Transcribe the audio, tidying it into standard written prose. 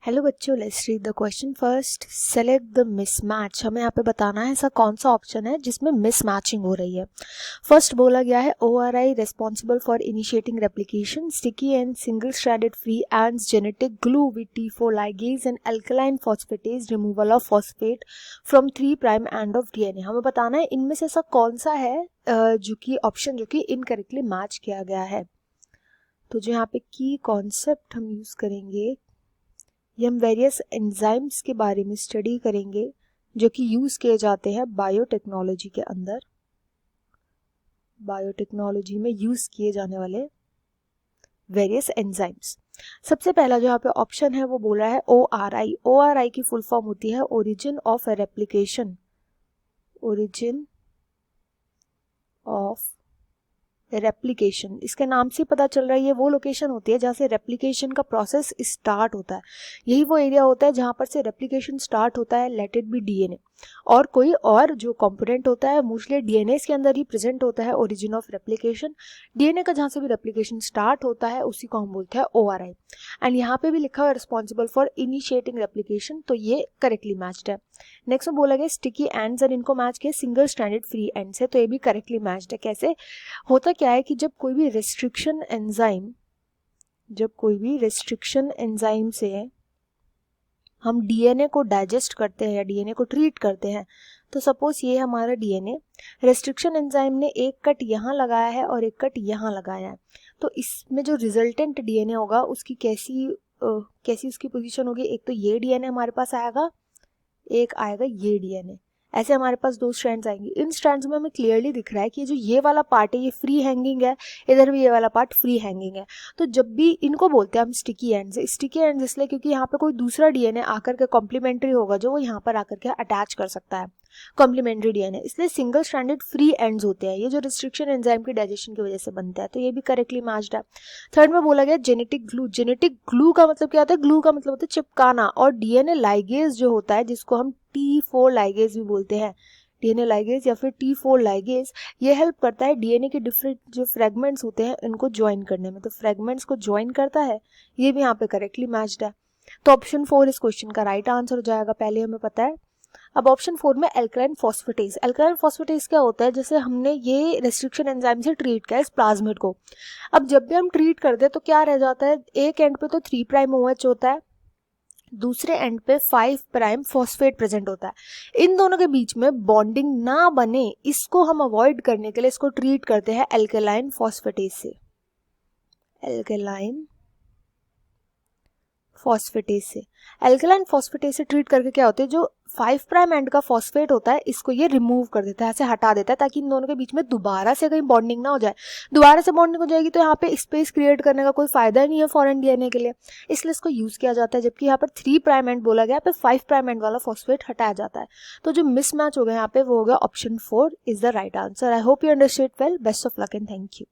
Hello बच्चों, let's read the question first. Select the mismatch. हमें यहाँ पे बताना है ऐसा कौन सा ऑप्शन है जिसमें मिसमैचिंग हो रही है। फर्स्ट बोला गया है ORI responsible for initiating replication, sticky and single stranded free ends genetic glue with T4 ligase and alkaline phosphatase removal of phosphate from 3 prime end of DNA। हमें बताना है इनमें से ऐसा कौन सा है जो कि ऑप्शन जो कि इनकरेक्टली मैच किया गया है। तो जो यहाँ पे की कॉन्सेप्ट हम यूज करेंगे, ये हम वेरियस एंजाइम्स के बारे में स्टडी करेंगे जो कि यूज किए जाते हैं बायोटेक्नोलॉजी के अंदर। बायोटेक्नोलॉजी में यूज किए जाने वाले वेरियस एंजाइम्स। सबसे पहला जो यहाँ पे ऑप्शन है वो बोल रहा है ORI। ORI की फुल फॉर्म होती है origin of replication. Origin of replication, इसके नाम से पता चल रहा है ये वो लोकेशन होती है जहाँ से रेप्लिकेशन का प्रोसेस स्टार्ट होता है। यही वो एरिया होता है जहाँ पर से रेप्लिकेशन स्टार्ट होता है, लेट इट बी DNA और कोई और जो कंपोनेंट होता है, मोस्टली DNA के अंदर ही प्रेजेंट होता है ओरिजिन ऑफ रेप्लिकेशन। DNA का जहाँ से भी रेप्लिकेशन स्टार्ट होता है उसी को हम बोलते हैं ORI। एंड यहाँ पे भी लिखा हुआ है रिस्पॉन्सिबल फॉर इनिशिएटिंग रेप्लिकेशन, तो ये करेक्टली मैच्ड है। नेक्स्ट में बोला गया स्टिकी एंड्स एंड इनको मैच किया सिंगल स्ट्रैंडेड फ्री एंड्स है, तो ये भी करेक्टली मैच्ड है। कैसे होता क्या है कि जब कोई भी रेस्ट्रिक्शन एंजाइम से हम DNA को डाइजेस्ट करते हैं या DNA को ट्रीट करते हैं, तो सपोज ये हमारा DNA, रेस्ट्रिक्शन एंजाइम ने एक कट यहाँ लगाया है और एक कट यहाँ लगाया है, तो इसमें जो रिजल्टेंट DNA होगा उसकी कैसी उसकी पोजीशन होगी। एक तो ये DNA हमारे पास आएगा, एक आएगा ये DNA। ऐसे हमारे पास दो स्ट्रैंड्स आएंगे। इन स्ट्रैंड्स में हमें क्लियरली दिख रहा है कि जो ये वाला पार्ट है ये फ्री हैंगिंग है, इधर भी ये वाला पार्ट फ्री हैंगिंग है। तो जब भी इनको बोलते हैं हम स्टिकी एंड्स। स्टिकी एंड्स इसलिए क्योंकि यहाँ पे कोई दूसरा DNA आकर के कॉम्प्लीमेंट्री होगा जो वो यहाँ पर आकर के अटैच कर सकता है, कॉम्प्लीमेंट्री DNA, इसलिए सिंगल स्ट्रैंडेड फ्री एंड्स होते हैं ये जो रिस्ट्रिक्शन एंजाइम की डाइजेशन की वजह से बनता है, तो ये भी करेक्टली मैच्ड है। थर्ड में बोला गया जेनेटिक ग्लू। जेनेटिक ग्लू का मतलब क्या होता है? ग्लू का मतलब होता है चिपकाना, और DNA लाइगेज जो होता है जिसको हम T4 लाइगेज भी बोलते हैं, DNA लाइगेज या फिर T4 लाइगेज, ये हेल्प करता है DNA के डिफरेंट जो फ्रेगमेंट्स होते हैं इनको ज्वाइन करने में, तो फ्रेगमेंट्स को ज्वाइन करता है, ये भी यहाँ पे करेक्टली मैच्ड है। तो ऑप्शन 4 इस क्वेश्चन का राइट आंसर हो जाएगा, पहले हमें पता है। अब ऑप्शन 4 में एल्कलाइन फॉस्फेटेज। एल्कलाइन फॉस्फेटेज क्या होता है? जैसे हमने ये रेस्ट्रिक्शन एंजाइम से ट्रीट किया इस प्लाज्मिड को, अब जब भी हम ट्रीट करते हैं तो क्या रह जाता है, एक एंड पे तो 3 प्राइम OH होता है, दूसरे एंड पे 5 प्राइम फॉस्फेट प्रेजेंट होता है। इन दोनों के बीच में बॉन्डिंग ना बने, इसको हम अवॉइड करने के लिए इसको ट्रीट करते हैं एल्कलाइन फॉस्फेटेज से। एल्कलाइन फॉस्फेटेज से, एल्कलाइन फॉस्फेटेज से ट्रीट करके क्या होता है, जो 5 प्राइम एंड का फॉस्फेट होता है इसको ये रिमूव कर देता है, ऐसे हटा देता है, ताकि इन दोनों के बीच में दोबारा से कहीं बॉन्डिंग ना हो जाए। दोबारा से बॉन्डिंग हो जाएगी तो यहाँ पे स्पेस क्रिएट करने का कोई फायदा ही नहीं है फॉरेन DNA के लिए, इसलिए इसको यूज किया जाता है। जबकि यहाँ पर 3 प्राइम एंड बोला गया, यहाँ पे 5 प्राइम एंड वाला फॉस्फेट हटाया जाता है। तो जो मिसमैच हो गया यहाँ पे वो हो गया option 4 is the right answer. I hope you understood well. Best of luck and thank you.